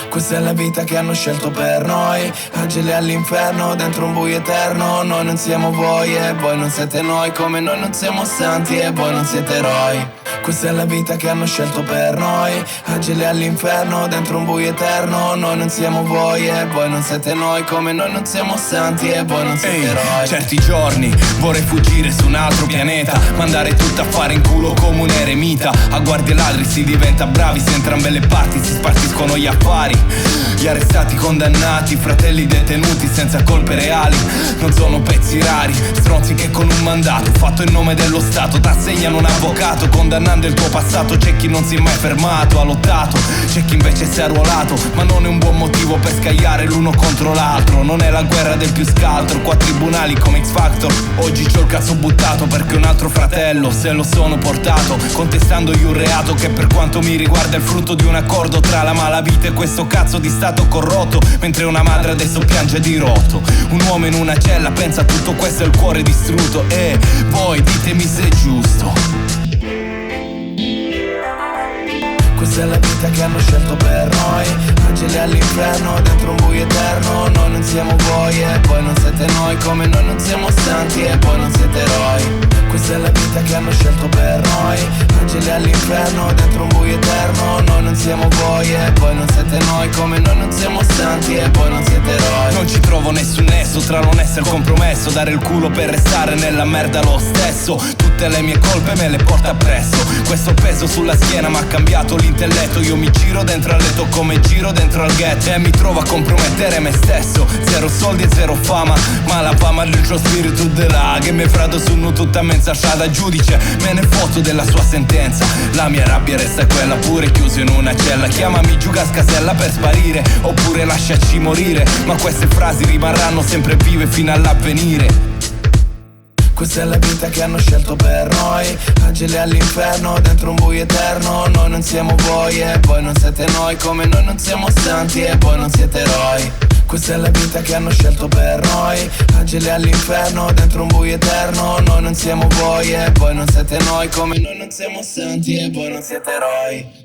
Questa è la vita che hanno scelto per noi, angeli all'inferno dentro un buio eterno. Noi non siamo voi e voi non siete noi, come noi non siamo santi e voi non siete eroi. Questa è la vita che hanno scelto per noi, angeli all'inferno dentro un buio eterno. Noi non siamo voi e voi non siete noi, come noi non siamo santi e voi non siete eroi. Certi giorni vorrei fuggire su un altro pianeta, mandare tutto a fare in culo come un eremita. A guardie ladri si diventa bravi, se entrambe le parti si spartiscono gli affari. Gli arrestati condannati, fratelli detenuti senza colpe reali. Non sono pezzi rari, stronzi che con un mandato fatto in nome dello Stato t'assegnano un avvocato, condannando il tuo passato. C'è chi non si è mai fermato, ha lottato, c'è chi invece si è arruolato, ma non è un buon motivo per scagliare l'uno contro l'altro. Non è la guerra del più scaltro, qua tribunali come X Factor. Oggi c'ho il cazzo buttato perché un altro fratello se lo sono portato, contestandogli un reato che per quanto mi riguarda è il frutto di un accordo tra la malavita e questo cazzo di stato corrotto. Mentre una madre adesso piange di rotto, un uomo in una cella pensa a tutto questo e il cuore distrutto. E voi ditemi se è giusto. Questa è la vita che hanno scelto per noi, angeli all'inferno dentro un buio eterno. Noi non siamo voi e voi non siete noi, come noi non siamo santi e voi non siete eroi. Questa è la vita che hanno scelto per noi, angeli all'inferno dentro un buio eterno. Noi non siamo voi e voi non siete noi, come noi non siamo santi e voi non siete eroi. Non ci trovo nessun nesso tra non essere compromesso, dare il culo per restare nella merda lo stesso. Tutte le mie colpe me le porto appresso, questo peso sulla schiena m'ha cambiato l'intelletto. Io mi giro dentro al letto come giro dentro al ghetto e mi trovo a compromettere me stesso. Zero soldi e zero fama, ma la fama del tuo spirito de là che mi frado su tutta mezza sciada. Giudice, me ne foto della sua sentenza, la mia rabbia resta quella pure chiuso in una cella. Chiamami giù cascasella per sparire, oppure lasciaci morire, ma queste frasi rimarranno sempre vive fino all'avvenire. Questa è la vita che hanno scelto per noi, angeli all'inferno dentro un buio eterno. Noi non siamo voi e voi non siete noi, come noi non siamo santi e voi non siete eroi. Questa è la vita che hanno scelto per noi, angeli all'inferno dentro un buio eterno. Noi non siamo voi e voi non siete noi, come noi non siamo santi e voi non siete eroi.